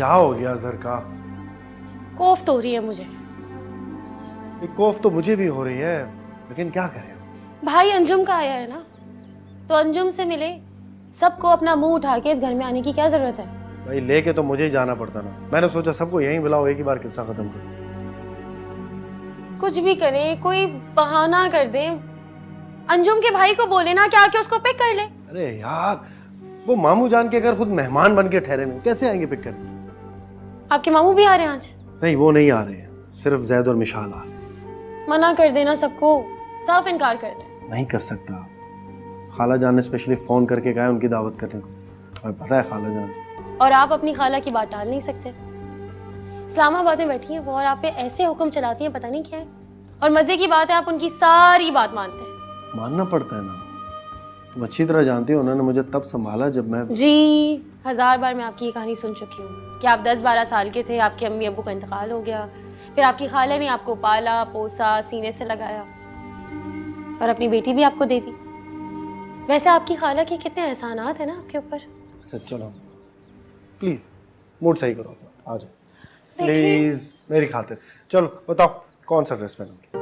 क्या हो गया जरका? कोफ्त हो रही है मुझे। ये कोफ तो मुझे भी हो रही है, लेकिन क्या करें? भाई अंजुम का आया है ना, तो अंजुम से मिले। सबको अपना मुंह उठा के इस घर में आने की क्या जरूरत है? भाई लेके तो मुझे ही जाना पड़ता ना। मैंने सोचा सबको यहीं बुलाओ, एक ही बार किस्सा खत्म कर। कुछ भी करें, कोई बहाना कर दे। अंजुम के भाई को बोले ना क्या, उसको पिक कर ले। अरे यार, वो मामू जान के अगर खुद मेहमान बन के ठहरे नहीं, कैसे आएंगे पिक करने? आपके मामू भी आ रहे हैं आज? नहीं, वो नहीं आ रहे हैं, सिर्फ जैद और मिशाल आ रहे हैं। मना कर देना सबको, साफ इनकार कर दे। नहीं कर सकता। खाला जान ने स्पेशली फोन करके कहा है उनकी दावत करने को। तुम्हें पता है खाला जान। और आप अपनी खाला की बात टाल नहीं सकते। इस्लामाबाद में बैठी हैं वो, और आप पे ऐसे हुक्म चलाती हैं, पता नहीं क्या है। और मजे की बात है, आप उनकी सारी बात मानते हैं। मानना पड़ता है ना। तुम अच्छी तरह जानती हो, उन्होंने मुझे तब संभाला जब मैं... जी 1000 बार मैं आपकी ये कहानी सुन चुकी हूँ कि आप 10-12 साल के थे, आपके अम्मी अब्बू का इंतकाल हो गया, फिर आपकी खाला ने आपको पाला पोसा, सीने से लगाया, और अपनी बेटी भी आपको दे दी। वैसे आपकी खाला के कितने एहसानात हैं ना आपके ऊपर। चलो प्लीज मूड सही करो अपना, आ जाओ प्लीज मेरी खातिर। चलो बताओ कौन सा ड्रेस पहनोगे?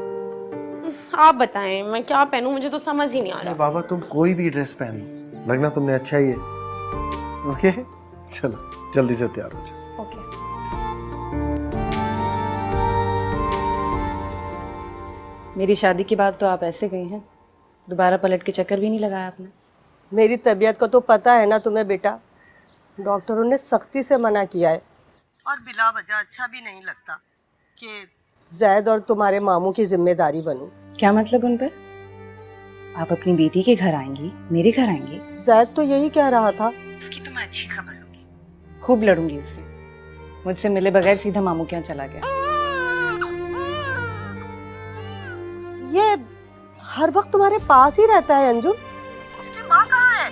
आप बताएं मैं क्या पहनूं, मुझे तो समझ ही नहीं आ रहा। बाबा तुम कोई भी ड्रेस पहन लो, लगना तुमने अच्छा ही है। ओके चलो जल्दी से तैयार हो जाओ। ओके। मेरी शादी के बाद तो आप ऐसे गई हैं, दोबारा पलट के चक्कर भी नहीं लगाया आपने। मेरी तबीयत का तो पता है ना तुम्हें बेटा, डॉक्टरों ने सख्ती से मना किया है, और बिला वजह अच्छा भी नहीं लगता कि जैद और तुम्हारे मामू की जिम्मेदारी बनूं। क्या मतलब उन पर? आप अपनी बेटी के घर आएंगी, मेरे घर आएंगी? जैद तो यही कह रहा था। उसकी तो मैं अच्छी खबर लूंगी, खूब लड़ूंगी उससे। मुझसे मिले बगैर सीधा मामू के यहाँ चला गया। ये हर वक्त तुम्हारे पास ही रहता है अंजुम, इसकी माँ कहाँ है?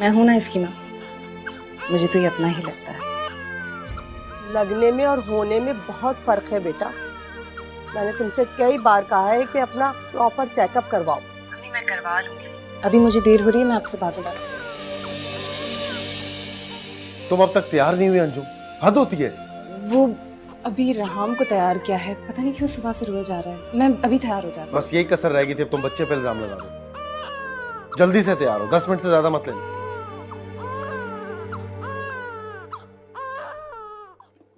मैं हूं ना इसकी माँ, मुझे तो ये अपना ही लगता है। लगने में और होने में बहुत फर्क है बेटा। मैंने तुमसे कई बार कहा है कि अपना प्रॉपर चेकअप करवाओ। अभी मैं करवा लूंगी, अभी मुझे देर हो रही है, मैं आपसे बात करूँ। तुम अब तक तैयार नहीं हुई अंजुम, हद होती है। वो अभी राम को तैयार किया है, पता नहीं क्यों सुबह से रोया जा रहा है। मैं अभी तैयार हो जाती हूँ। बस यही कसर रहेगी थी, अब तुम बच्चे पे इल्जाम लगा दो। जल्दी से तैयार हो, 10 मिनट से ज्यादा मत लेना।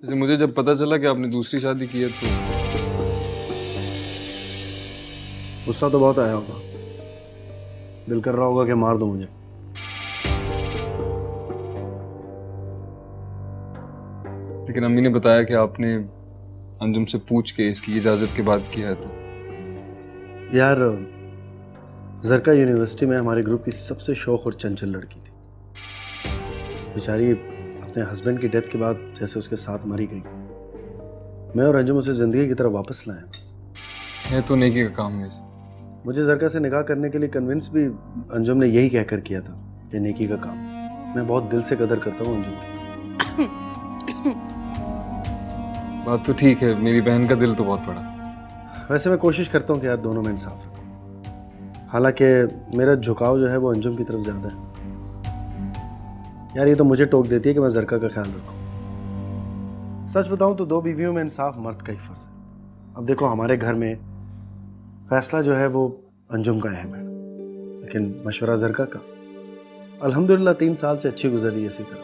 जैसे मुझे जब पता चला कि आपने दूसरी शादी की है तो गुस्सा तो बहुत आया होगा, दिल कर रहा होगा कि मार दो मुझे। लेकिन अम्मी ने बताया कि आपने अंजुम से पूछ के इसकी इजाजत के बाद किया है। तो यार जरका यूनिवर्सिटी में हमारे ग्रुप की सबसे शौक और चंचल लड़की थी। बेचारी अपने हस्बैंड की डेथ के बाद जैसे उसके साथ मरी गई। मैं और अंजुम उसे जिंदगी की तरफ वापस लाए। है तो नेकी का काम है। मुझे जरका से निकाह करने के लिए कन्विंस भी अंजुम ने यही कहकर किया था कि नेकी का काम। मैं बहुत दिल से कदर करता हूँ अंजुम की। बात तो ठीक है, मेरी बहन का दिल तो बहुत बड़ा। वैसे मैं कोशिश करता हूँ कि यार दोनों में इंसाफ रखूं। हालांकि मेरा झुकाव जो है वो अंजुम की तरफ ज़्यादा है। यार ये तो मुझे टोक देती है कि मैं जरका का ख्याल रखूं। सच बताऊं तो 2 बीवियों में इंसाफ मर्द का ही फर्ज है। अब देखो हमारे घर में फैसला जो है वो अंजुम का अहम है, लेकिन मशवरा जरका का। अल्हम्दुलिल्लाह 3 साल से अच्छी गुजर रही है इसी तरह।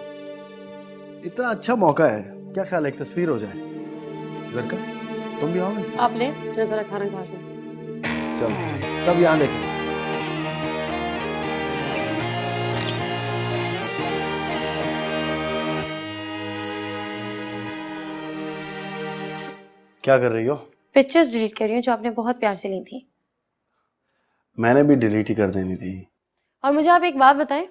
इतना अच्छा मौका है, क्या ख्याल है एक तस्वीर हो जाए? जरका तुम भी आओ ना। आप ले, मैं जरा खाना खा लूं। चलो सब यहाँ देखें। क्या कर रही हो? पिक्चर्स डिलीट कर रही हूँ जो आपने बहुत प्यार से ली थी। मैंने भी डिलीट ही कर देनी थी। और मुझे आप एक बात बताएं,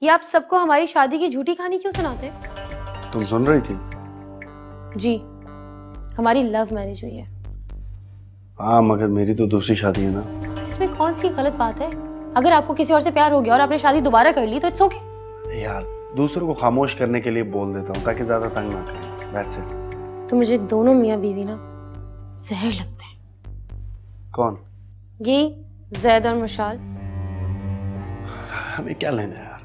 ये आप सबको हमारी शादी की झूठी कहानी क्यों सुनाते? तुम सुन रही थी? जी, हमारी लव मैरिज हुई है। हाँ मगर मेरी तो दूसरी शादी है ना। तो इसमें कौन सी गलत बात है? अगर आपको किसी और से प्यार हो गया और आपने शादी दोबारा कर ली तो इट्स ओके। यार दूसरों को खामोश करने के लिए बोल देता हूँ ताकि ज्यादा तंग ना करें। That's it. तो मुझे दोनों मियाँ बीवी ना जहर लगते हैं। कौन? ये जैद और मशाल। हमें क्या लेना है यार,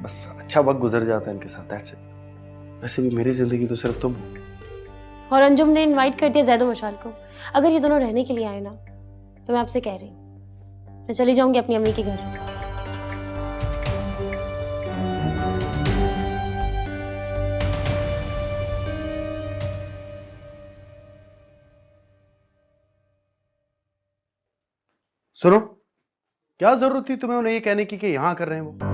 बस अच्छा वक्त गुजर जाता है इनके साथ, दैट्स इट। वैसे भी मेरी ज़िंदगी तो सिर्फ तुम हो। और अंजुम ने इनवाइट कर दिया जैद और मशाल को। अगर ये दोनों रहने के लिए आए ना, तो मैं आपसे कह रही हूँ मैं चली जाऊंगी अपनी अम्मी के घर। सुनो, क्या जरूरत थी तुम्हें उन्हें ये कहने की कि यहाँ कर रहे हैं वो?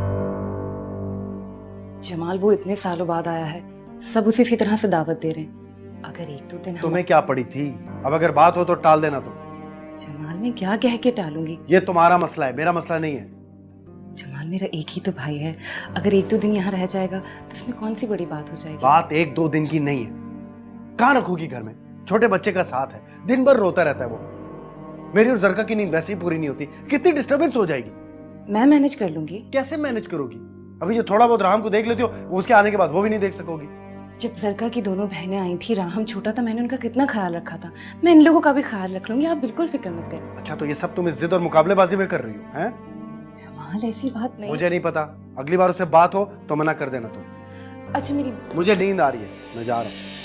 जमाल वो इतने सालों बाद आया है, सब उसे इसी तरह से दावत दे रहे हैं। अगर एक दो दिन तुम्हें क्या पड़ी थी? अब अगर बात हो तो टाल देना तुम। जमाल मैं क्या कह के टालूंगी? ये तुम्हारा मसला है, मेरा मसला नहीं है। जमाल मेरा एक ही तो भाई है, अगर एक दो दिन यहाँ रह जाएगा तो इसमें कौन सी बड़ी बात हो जाएगी? बात एक दो दिन की नहीं है। कहाँ रखोगी घर में? छोटे बच्चे का साथ है, दिन भर रोता रहता है वो। मेरी और जरका की नींद वैसे ही पूरी नहीं होती, कितनी डिस्टर्बेंस हो जाएगी। मैं मैनेज कर लूंगी। कैसे मैनेज करोगी? अभी जो थोड़ा बहुत राम को देख लेती हो, वो उसके आने के बाद वो भी नहीं देख सकोगी। जब जरका की दोनों बहनें आई थी, राम छोटा था, मैंने उनका कितना ख्याल रखा था। मैं इन लोगों का भी ख्याल रख लूंगी, आप बिल्कुल फिक्र मत करें। अच्छा, तो ये सब तुम इस जिद और मुकाबलेबाजी में कर रही हो, हैं? जमाल ऐसी बात नहीं। मुझे नहीं पता, अगली बार उससे बात हो तो मना कर देना तुम। अच्छा मेरी मुझे नींद आ रही है, मैं जा रहा हूँ।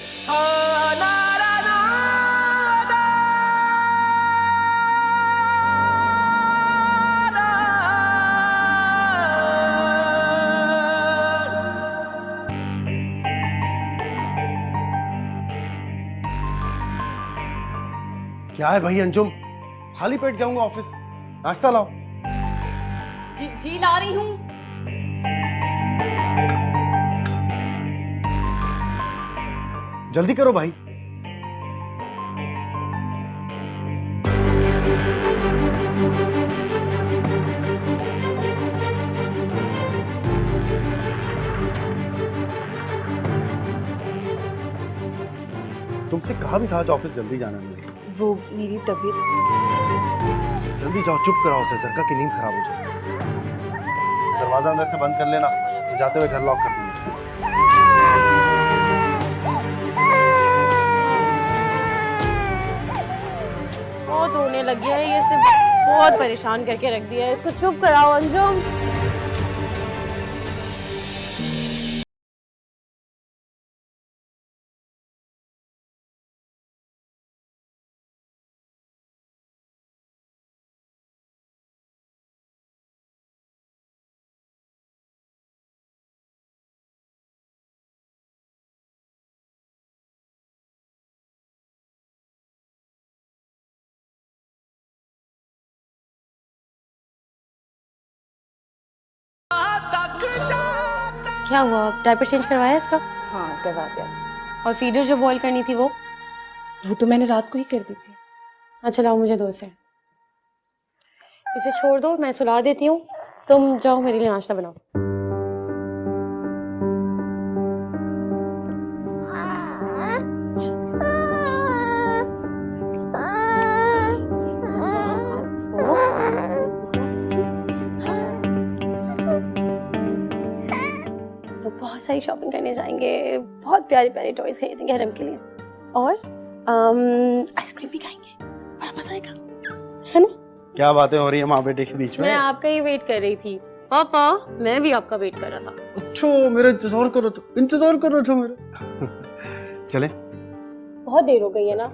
क्या है भाई अंजुम, खाली पेट जाऊंगा ऑफिस, नाश्ता लाओ। जी ला रही हूँ। जल्दी करो भाई। तुमसे कहा भी था आज ऑफिस जल्दी जाना मेरे। वो मेरी तबीयत। जल्दी जाओ, चुप कराओ उसे, सरका की नींद खराब हो जाएगी। दरवाजा अंदर से बंद कर लेना, जाते हुए घर लॉक कर दूंगा। बहुत रोने लग गया है, ये सिर्फ बहुत परेशान करके रख दिया है। इसको चुप कराओ अंजुम। क्या हुआ, डायपर चेंज करवाया इसका? हाँ करवा दिया। और फीडर जो बॉईल करनी थी वो तो मैंने रात को ही कर दी थी। अच्छा लाओ, मुझे दो से। इसे छोड़ दो, मैं सुला देती हूँ। तुम जाओ मेरे लिए नाश्ता बनाओ। बहुत सारी शॉपिंग करने जाएंगे, बहुत प्यारी प्यारी टॉयज खरीदेंगे हरम के लिए, और आइसक्रीम भी खाएंगे, बड़ा मजा आएगा, है ना? क्या बातें हो रही है माँ बेटे के बीच में? मैं आपका ही वेट कर रही थी पापा, मैं भी आपका वेट कर रहा था। अच्छा, मेरा इंतजार करो तो मेरा। चले, बहुत देर हो गई है ना।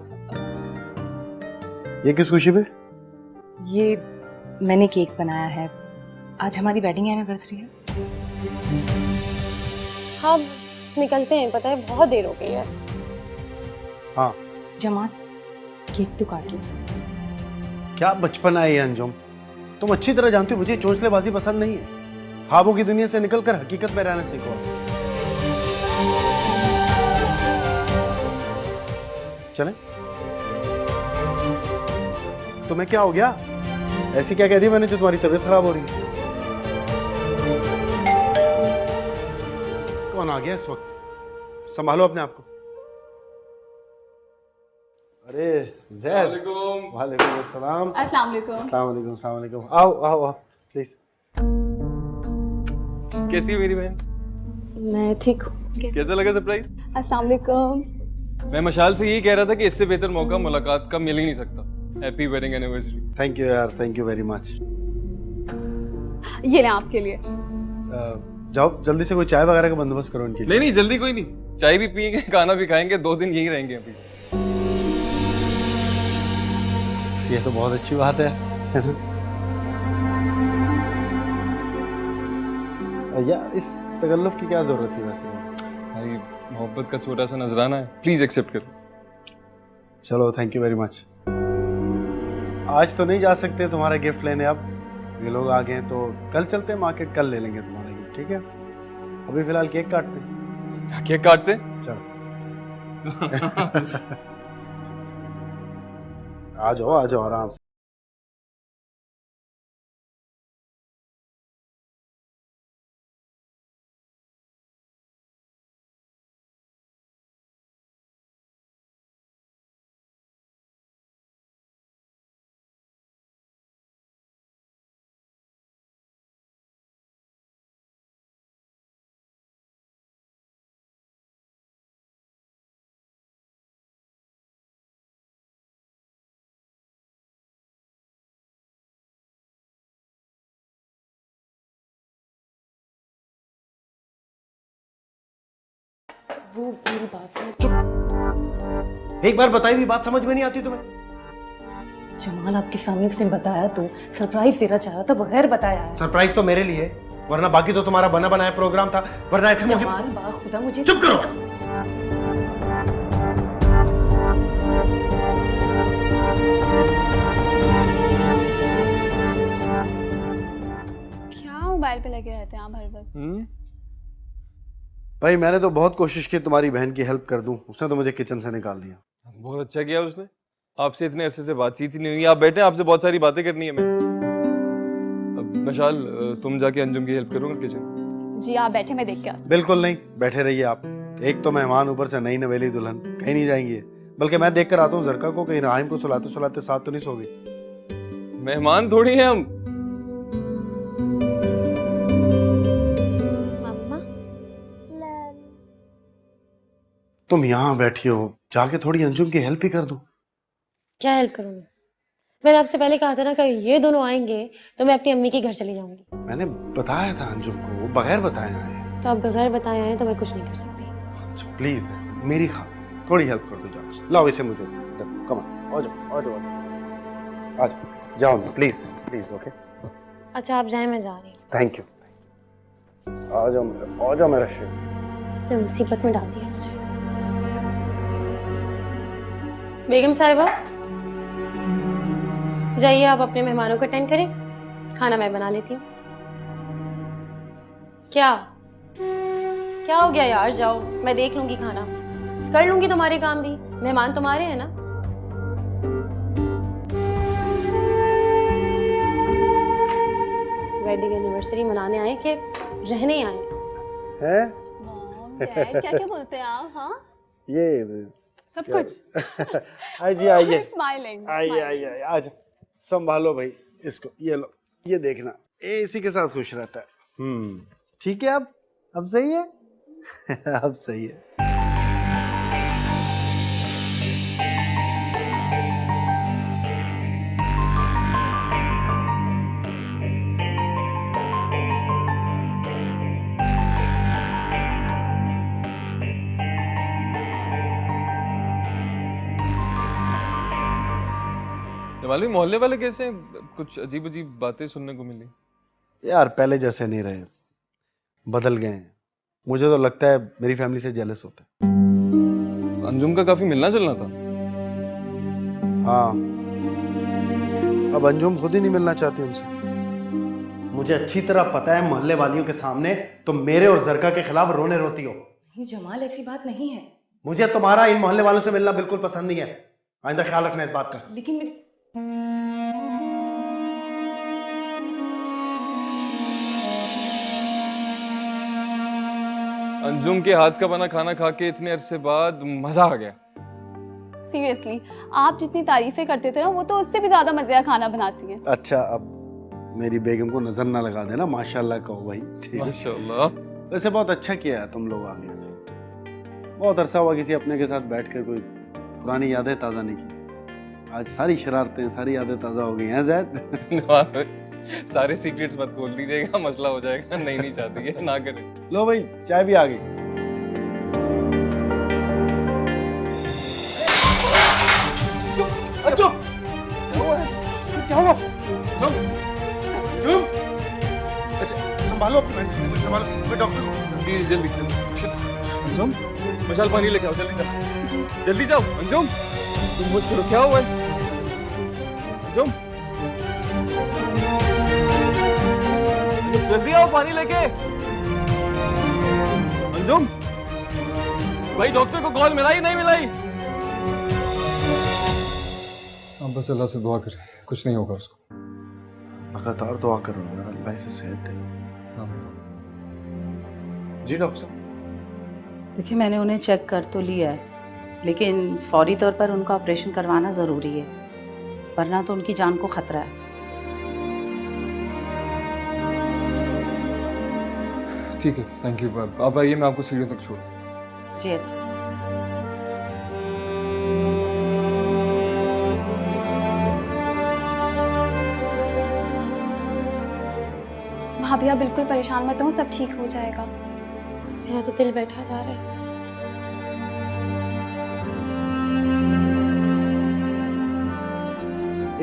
ये किस खुशी में? ये मैंने केक बनाया है, आज हमारी वेडिंग एनिवर्सरी है। हाँ निकलते हैं, पता है बहुत देर हो गई है। हाँ जमाल केक तो काट लो। क्या बचपन है ये अंजुम, तुम अच्छी तरह जानती हो मुझे चोंचलेबाजी पसंद नहीं है। ख्वाबों की दुनिया से निकलकर हकीकत में रहना सीखो। चले? तुम्हें क्या हो गया? ऐसी क्या कह दी मैंने जो तुम्हारी तबीयत खराब हो रही है? कौन आ गया इस वक्त? संभालो अपने आप को। अरे ज़ैद, वालेकुम अस्सलाम। अस्सलाम वालेकुम। अस्सलाम वालेकुम, अस्सलाम वालेकुम। आओ आओ आओ प्लीज। कैसी है मेरी बहन? मैं ठीक हूँ। कैसा लगा सरप्राइज? अस्सलाम वालेकुम। मैं मशाल से यही कह रहा था कि इससे बेहतर मौका मुलाकात का मिल ही नहीं सकता। Happy wedding anniversary. Thank you यार, थैंक यू वेरी मच। ये ले आपके लिए। जाओ जल्दी से कोई चाय वगैरह का बंदोबस्त करो इनके लिए। नहीं नहीं, जल्दी कोई नहीं, चाय भी पियेंगे, खाना भी खाएंगे, 2 दिन यहीं रहेंगे अभी। ये तो बहुत अच्छी बात है ना? यार इस तकल्लुफ की क्या जरूरत थी वैसे? भाई मोहब्बत का छोटा सा नजराना है, प्लीज एक्सेप्ट करो। चलो थैंक यू वेरी मच। आज तो नहीं जा सकते तुम्हारा गिफ्ट लेने, अब ये लोग आ गए हैं तो कल चलते हैं मार्केट, कल ले लेंगे तुम्हारा गिफ्ट, ठीक है? अभी फिलहाल केक काटते हैं। केक काटते? चलो आ जाओ आराम से। वो मेरी बात सुनो। एक बार बताई हुई बात समझ में नहीं आती तुम्हें? जमाल आपके सामने उसने बताया तो सरप्राइज देना चाहा था, बगैर बताया है। सरप्राइज तो मेरे लिए, वरना बाकी तो तुम्हारा बना बनाया प्रोग्राम था, वरना ऐसे मौके। जमाल बाखुदा मुझे चुप करो। क्या मोबाइल पे लगे रहते हैं आप हर वक्त? भाई मैंने तो बहुत कोशिश की तुम्हारी बहन की हेल्प कर दूं, उसने तो मुझे किचन से निकाल दिया। बहुत अच्छा किया उसने, आपसे इतने अरसे से बातचीत ही नहीं हुई, आप बैठे, आपसे बहुत सारी बातें करनी है मैं। अब मशाल तुम जाके अंजुम की हेल्प करोगे किचन? जी आप बैठे, मैं देख के आती बिल्कुल नहीं, बैठे रहिए आप। एक तो मेहमान, ऊपर से नई नवेली दुल्हन, कहीं नहीं जाएंगे। बल्कि मैं देख कर आता हूँ जरका को, कहीं राहिम को सुलाते सुलाते साथ तो नहीं सो गई। मेहमान थोड़ी है हम। मम्मा तुम यहाँ बैठी हो, जाके थोड़ी अंजुम की हेल्प ही कर दो। क्या हेल्प करूँगी? मैंने आपसे पहले कहा था ना कि ये दोनों आएंगे तो मैं अपनी अम्मी के घर चली जाऊंगी। मैंने बताया था अंजुम को, वो बगैर बताए आए। तो आप बगैर बताए आए तो मैं कुछ नहीं कर सकती। अच्छा प्लीज मेरी खातिर थोड़ी हेल्प कर दो, जाओ लाओ इसे मुझे। कम ऑन, आ जाओ आ जाओ आ जाओ, जाओ प्लीज प्लीज। ओके अच्छा आप जाएं, मैं जा रही हूँ। Thank you. आ जाओ मेरा शेर। सबने मुसीबत में डाल दिया मुझे। बेगम साहिबा जाइए, आप अपने मेहमानों को अटेंड करें, खाना मैं बना लेती हूँ। क्या क्या हो गया यार? जाओ, मैं देख लूंगी, खाना कर लूंगी, तुम्हारे काम भी, मेहमान तुम्हारे हैं ना। वेडिंग एनिवर्सरी मनाने आए कि रहने आए हैं? डैड क्या क्या बोलते हैं आप? हाँ ये सब कुछ। आइए जी आइए स्माइलिंग। आइए आइए आइए, आज संभालो भाई इसको, ये लो, ये देखना, ये इसी के साथ खुश रहता है। ठीक है, अब सही है। अब सही है। मालूम मोहल्ले वाले कैसे हैं? कुछ अजीब अजीब बातें सुनने को मिली। यार पहले जैसे नहीं रहे, बदल गए हैं। मुझे तो लगता है मेरी फैमिली से जेलस होते हैं। अंजुम का काफी मिलना जुलना था। हाँ, अब अंजुम खुद ही नहीं मिलना चाहती हमसे। मुझे अच्छी तरह पता है मोहल्ले वालियों के सामने तुम मेरे और जरका के खिलाफ रोने रोती हो। नहीं जमाल, ऐसी बात नहीं है। मुझे तुम्हारा इन मोहल्ले वालों से मिलना बिल्कुल पसंद नहीं है, आइंदा ख्याल रखना इस बात का। लेकिन मेरी अंजुम के हाथ का बना खाना खा के इतने अरसे बाद मजा आ गया। सीरियसली आप जितनी तारीफें करते थे ना, वो तो उससे भी ज्यादा मजे का खाना बनाती है। अच्छा, अब मेरी बेगम को नजर ना लगा देना, माशाल्लाह कहो भाई। ठीक है, माशाल्लाह। वैसे बहुत अच्छा किया है तुम लोग आ गए। बहुत अरसा हुआ किसी अपने के साथ बैठकर कोई पुरानी यादें ताज़ा नहीं की। आज सारी शरारतें, सारी यादें ताज़ा हो गई हैं जैद। सारे सीक्रेट्स मत खोल दीजिएगा, मसला हो जाएगा। नहीं चाहती है, ना करें। लो भाई, चाय भी आ गई। चुप! क्या हुआ? चुप! अच्छा, संभालो, संभालो, मैं डॉक्टर को। जी जल्दी अंजुम, मशाल पानी लेके आओ, जल्दी जाओ। जल्दी जाओ अंजुम, तुम होश करो, क्या हुआ है अंजुम? जल्दी आओ, पानी लेके। अंजुम भाई, डॉक्टर को कॉल मिलाई नहीं मिलाई? आप बस अल्लाह से दुआ करें, कुछ नहीं होगा उसको। लगातार दुआ कर रहा हूँ यार, अल्लाह से सेहत दे। जी डॉक्टर साहब। देखिए, मैंने उन्हें चेक कर तो लिया है, लेकिन फौरी तौर पर उनका ऑपरेशन करवाना ज़रूरी है, वरना तो उनकी जान को ख़तरा है। ठीक है, थैंक यू। आप आइए, मैं आपको सीढ़ियों तक छोड़। जी अच्छा। भाभी आप बिल्कुल परेशान मत हो, सब ठीक हो जाएगा। मेरा तो दिल बैठा जा रहा है।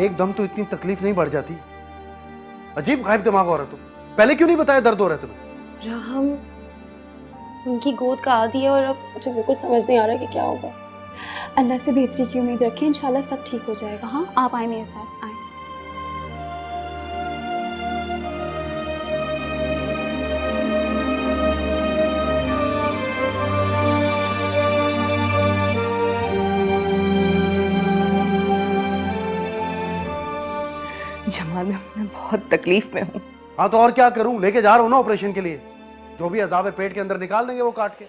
एकदम तो इतनी तकलीफ नहीं बढ़ जाती। अजीब गायब दिमाग हो रहा तुम। पहले क्यों नहीं बताया दर्द हो रहा है तुम्हें? राहम उनकी गोद का आदी है और अब मुझे बिल्कुल समझ नहीं आ रहा कि क्या होगा। अल्लाह से बेहतरी की उम्मीद रखें, इंशाल्लाह सब ठीक हो जाएगा। हाँ, आप आए मेरे साथ, आए। जमाल, मैं बहुत तकलीफ में हूँ। हाँ तो और क्या करूं, लेके जा रहा हूं ना ऑपरेशन के लिए। जो भी अजाब है पेट के अंदर निकाल देंगे वो काट के।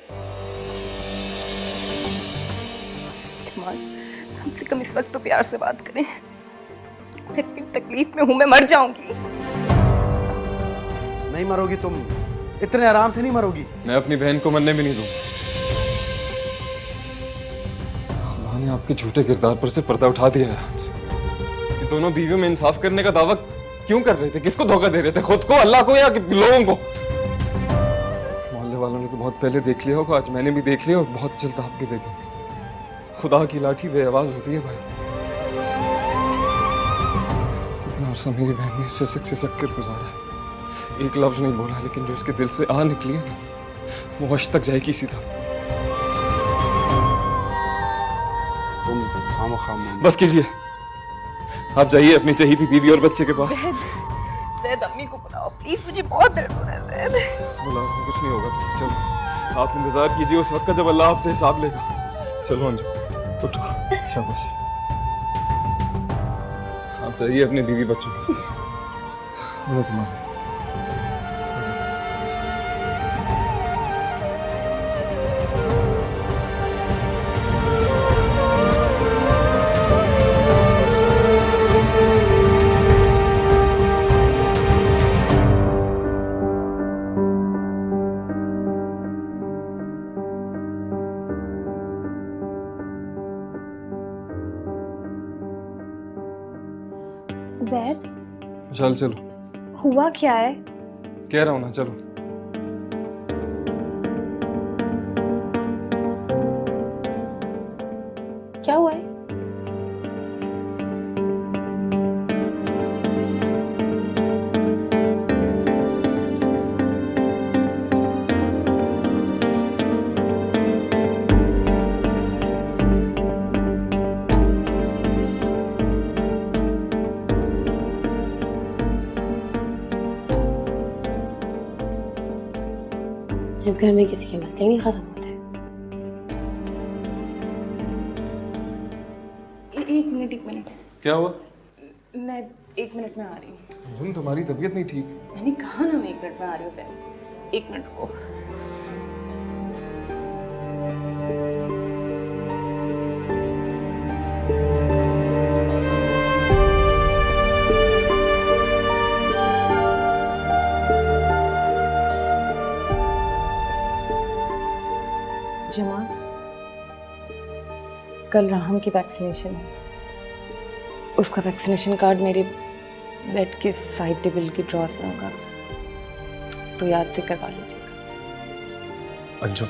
जमाल, कम से कम इस वक्त तो प्यार से बात करें। मैं इतनी तकलीफ में हूँ, मैं मर जाऊंगी। नहीं मरोगी तुम, इतने आराम से नहीं मरोगी। मैं अपनी बहन को मरने भी नहीं दूंगा। खुदा ने आपके झूठे किरदार पर से पर्दा उठा दिया है आज। ये दोनों बीवियों में इंसाफ करने का दावा क्यों कर रहे थे? किसको धोखा दे रहे थे? खुद को, अल्लाह को, या लोगों को? मोहल्ले वालों ने तो बहुत पहले देख लिया होगा, आज मैंने भी देख लिया और बहुत जल्द आप भी देखेंगे। खुदा की लाठी बेआवाज होती है भाई। इतना अरसा मेरी बहन ने सिसक कर गुजारा है, एक लफ्ज नहीं बोला, लेकिन जो उसके दिल से आ निकली है ना, वो हश तक जाएगी सीधा। तुम खामोखाम बस कीजिए, आप जाइए अपनी चहीती बीवी और बच्चे के पास। ज़ैद, अम्मी को बुलाओ प्लीज, मुझे बहुत दर्द हो रहा है। ज़ैद, बुला रहा हूं, कुछ नहीं होगा। चलो आप इंतजार कीजिए उस वक्त का जब अल्लाह आपसे हिसाब लेगा। चलो अंजू, उठो, शाबाश। आप जाइए अपने बीवी बच्चों के पास। बड़ा संभाल। ज़ैद, चल चलो, हुआ क्या है? कह रहा हूं ना, चलो। क्या हुआ है? इस घर में किसी के मसले नहीं खत्म होते। एक मिनट। क्या हुआ? मैं 1 मिनट में आ रही हूँ। अंजुम, तुम्हारी तबीयत नहीं ठीक। मैंने कहा ना मैं 1 मिनट में आ रही हूँ। ज़ैद, 1 मिनट को। जमाल, कल राहम की वैक्सीनेशन है। उसका वैक्सीनेशन कार्ड बेड के साइड टेबल की ड्रॉस में होगा, तो याद से करवा लीजिएगा। अंजुम,